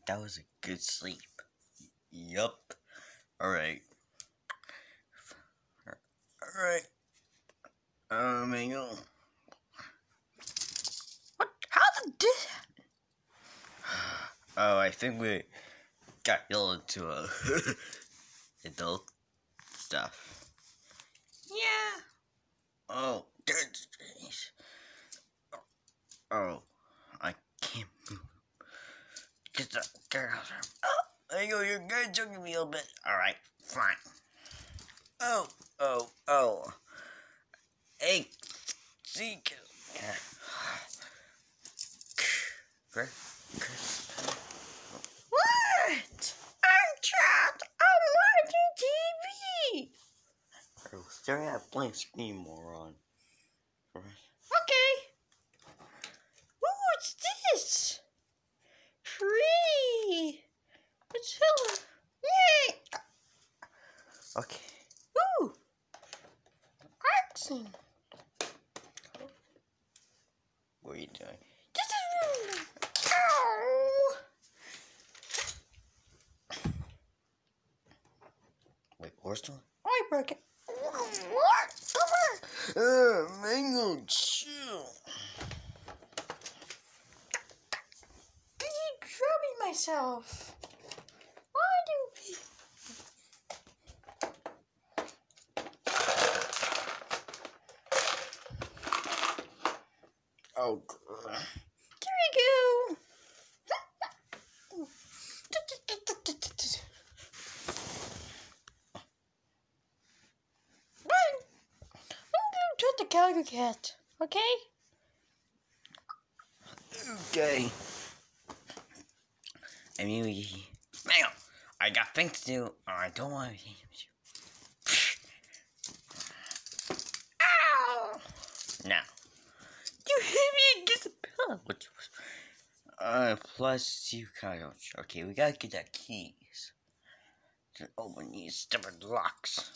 That was a good sleep. Yup. Alright. Alright. Mango. What? How did this happen? Oh, I think we got yelled into adult stuff. Yeah. Oh, that's strange. Oh, I can't move. Cause the girls are. Oh, Mango, you're good joking me a little bit. Alright, fine. Oh. Hey, see, What? I'm trapped. I'm watching TV. Oh, staring at a blank screen, moron. Okay. What's this? Free. It's Hillary. Yay. Okay. Ooh. Action. What are you doing? This is really. Ow. Wait, where's the one? I broke it. What? Come on. Mango, chill. I keep drubbing myself. Why do people? Oh, There we go. I'm going to the Calico Cat, okay? okay. I mean, Mango, I got things to do. I don't want to see you. Ow! Now. You hit me against the pillow. Which plus you kind of. Okay, we gotta get that keys to open these stupid locks.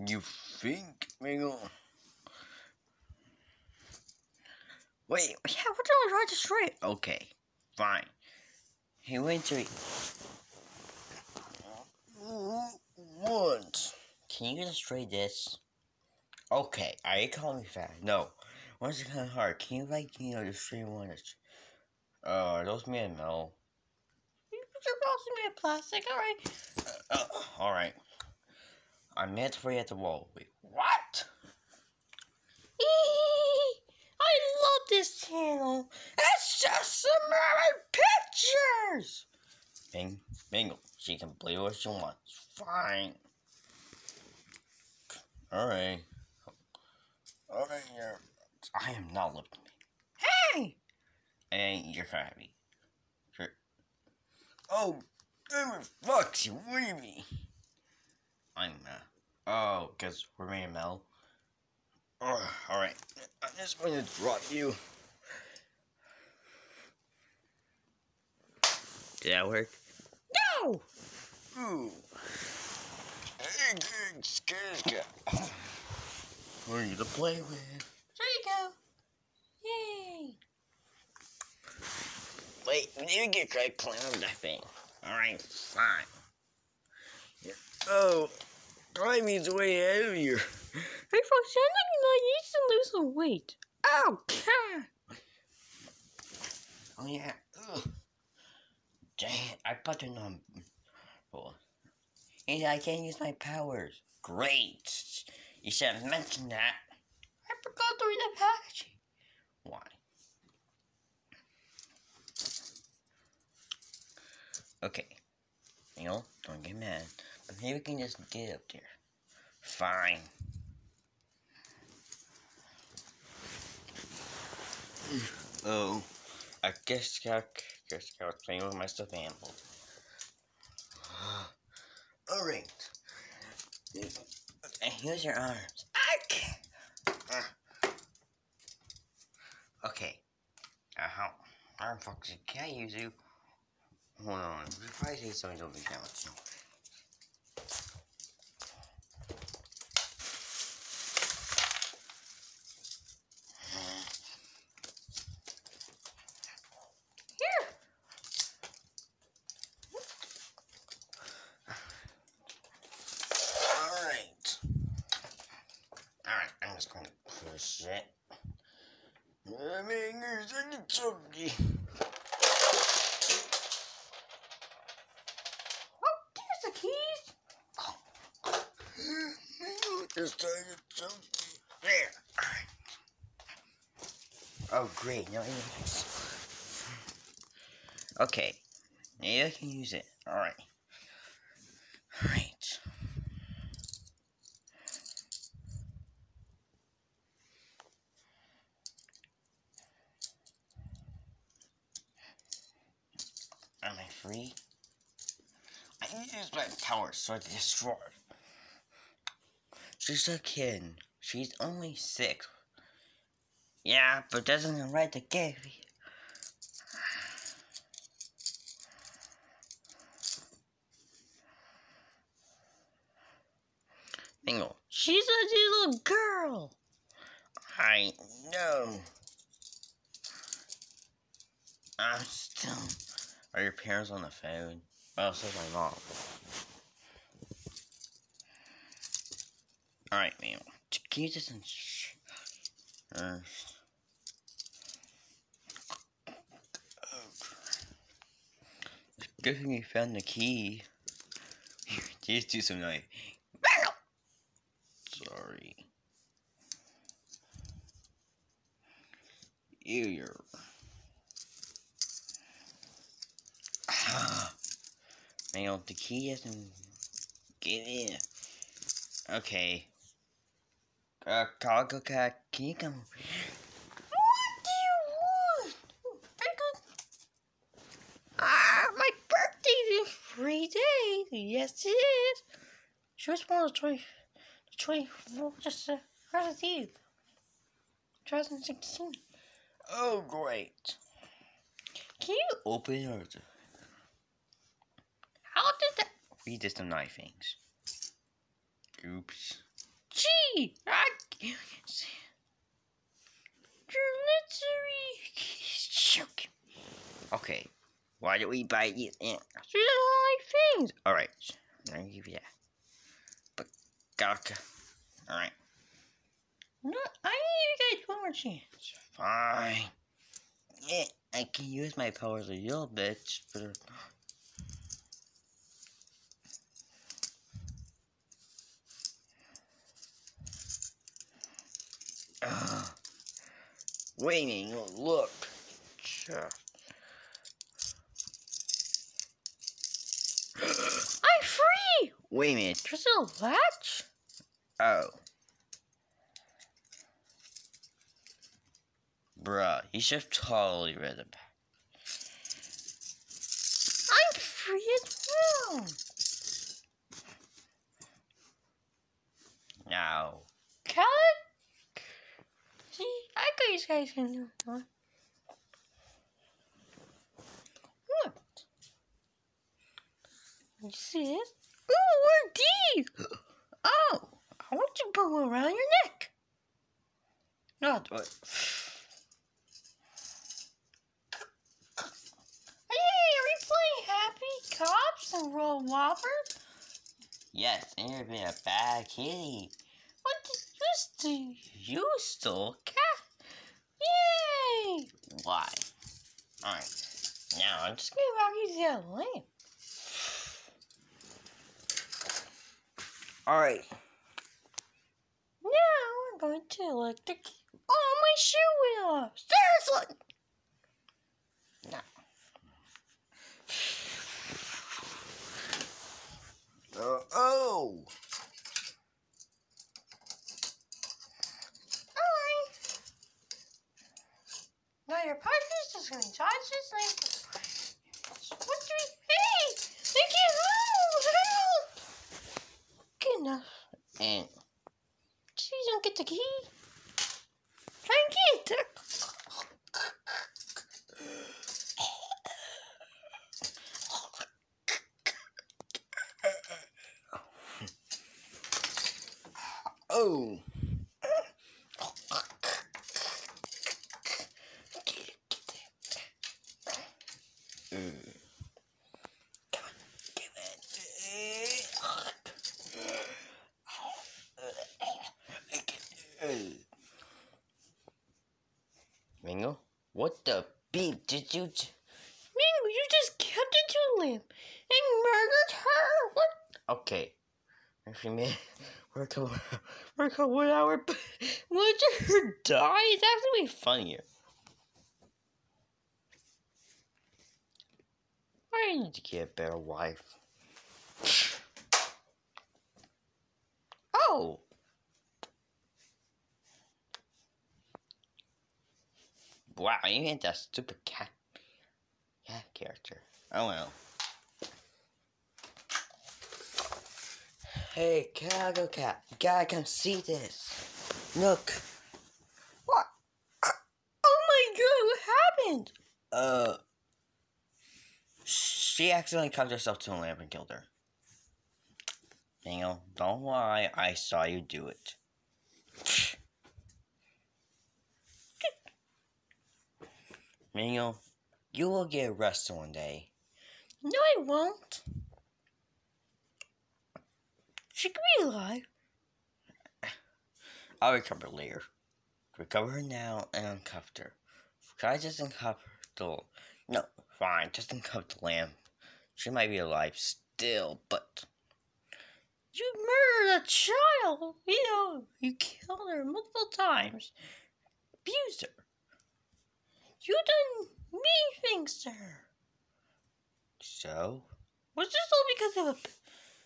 You think, Mango? Wait, Yeah, what do I try to destroy it? okay, fine. He went to what? Can you destroy this? Okay, are you calling me fat? No. One's kind of hard. Can you destroy one? Are those made of metal? You're supposed made of plastic, alright? Alright. I meant for you at the wall. Wait, what? I love this channel. It's just some mermaid pictures. Bingo. She can play what she wants. Fine. Alright. Alright, I am not looking at me. Hey! And you're happy. Sure. Oh, Foxy, what do you mean? I'm oh, because we're made of metal. Oh, alright. I'm just going to drop you. Did that work? No! Ooh. Who are you to play with? There you go. Yay! Wait, we need to get Craig clown that thing. Alright, fine. Yeah. Oh, climbing's way ahead of you. Hey, folks, I need to lose some weight. Oh, God! Oh, yeah. Ugh. Dang it, I buttoned on. Oh. Hey, I can't use my powers. Great. You should have mentioned that. I forgot to read the packaging. Why? Okay. Don't get mad. But maybe we can just get up there. Fine. Oh. I guess I was playing with my stuffed animal. Alright. And here's your arms. Okay. How Foxy, can I use you? Hold on. If I say something, don't be down with you. Here! shit. My fingers are chunky. Oh, there's the keys. This time it's chunky. There. Oh, great. Now I need this. Okay. Now I can use it. Alright. Alright. Am I free? I need to use my power so I can destroy her. She's a kid. She's only 6. Yeah, but doesn't right to give me. Bingo. She's a little girl. I know. I'm still. Are your parents on the phone? Oh, so is my mom. Alright, man. Can you just good thing you found the key. Just do some like. Sorry. You're. Man, the key doesn't get in. Okay. Cargo Cat, can you come? What do you want? My birthday is 3 days. Yes, it is. She was born the 24th, just how's you? 2016. Oh, great. Can you Open or how did that? read just some knife things. Oops. Gee, I can't see. You're literally choking. Okay. Why do we buy these? These are my things. Alright. I'm gonna give you that. But Gaka. Alright. No, I need you guys one more chance. Fine. Yeah, I can use my powers a little bit, but wait a minute, look. Sure. I'm free. Wait a minute. There's a latch. Oh. Bruh, you should have totally read it. I'm free as well. Now. Cat? See, I got you guys can do one. What? You see this? Ooh, what are these? Oh, I want to put one around your neck. Not what? Hey, are we playing Happy Cops and Roll Whoppers? Yes, and you're being a bad kitty. What did you do? You stole Cat? Yay! Why? Alright. Now I'm just Give out you that lamp. Alright. Now I'm going to electric. Oh, my shoe went off. Seriously! No. Oh! Alright. Now your partner's just going to charge this lamp. What do we... Hey! They can't move! Help! Good enough. And Please don't get the key. Try and get it. oh! Come on, give it. What the beep did you... Mingo, you just kept it to Lamb and murdered her. What? Okay. Actually, man, we're a couple 1 hour. Would her die? It's actually funnier. I need to get a better wife. Oh! Wow, you ain't that stupid cat character. Oh well. Hey, Cargo Cat, you gotta come see this. Look. What? Oh my god, what happened? She accidentally cut herself to a lamp and killed her. Daniel, don't lie, I saw you do it. Daniel, you will get arrested one day. No, I won't. She could be alive. I'll recover later. Recover her now and uncuff her. Can I just uncuff the... No, fine, just uncuff the lamp. She might be alive still, but... You murdered a child. You killed her multiple times. Abused her. You done mean things to her. So? Was this all because of a...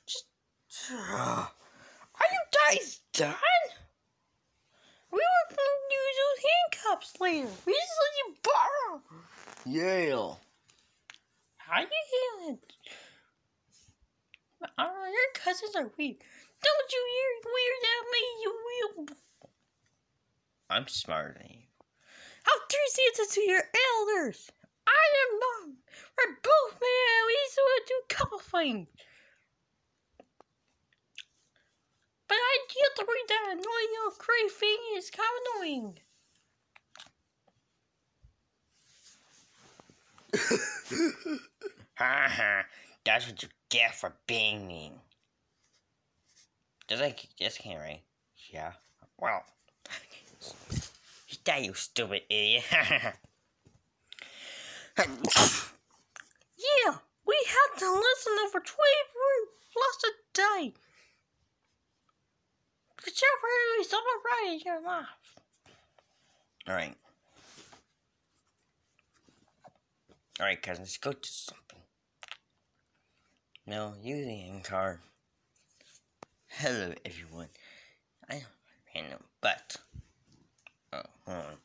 Just... Are you guys done? We were going to use those handcuffs later. We just let you borrow. Yale. How you feeling? I don't know, your cousins are weird. Don't you hear weird at me, you weird... I'm smarter than you. How dare you say this to your elders? I am not. We're both men. We used to do a couple things. But I get to read that annoying little gray thing. It's kind of annoying. Ha ha. That's what you get for being mean. Just can't, right? Yeah. Well. That you stupid idiot. Yeah, we had to listen over 24 plus a day. Could you ever do something right in your life? Alright. Alright, cousins, let's go do something. No, use the end card. Hello, everyone. I know I'm random, but... Oh, hold on.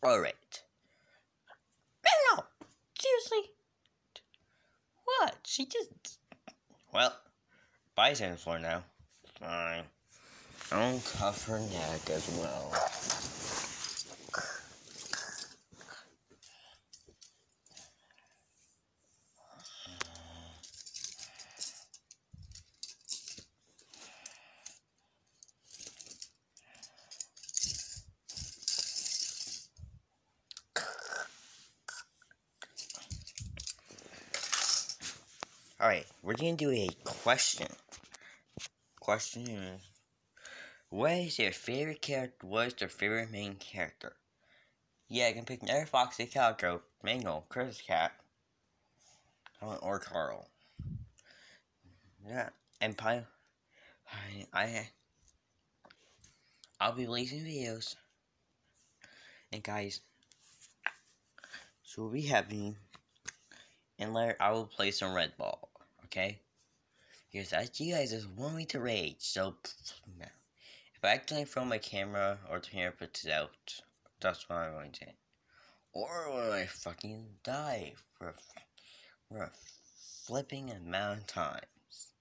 Alright. No! Seriously? What? She just... Well, Bison's floor now. Fine. I'll cuff her neck as well. Alright, we're gonna do a question. Question is, what is your favorite character? What is your favorite main character? Yeah, I can pick another Foxy, Calico, Mango, Chris Cat, or Carl. Yeah, and I'll be releasing videos. And guys, so we'll be happening. And later I will play some Red Ball, okay? Because you guys just want me to rage, so no. If I accidentally throw my camera or the camera puts it out, that's what I'm going to do. Or will I fucking die for a flipping amount of times?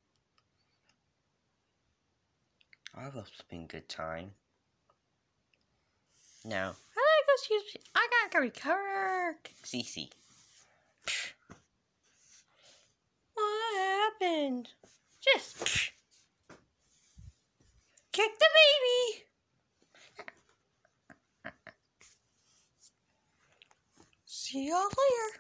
I'll have a flipping good time. Now, excuse me, I gotta recover. CC. What happened? Just kick the baby. See y'all later.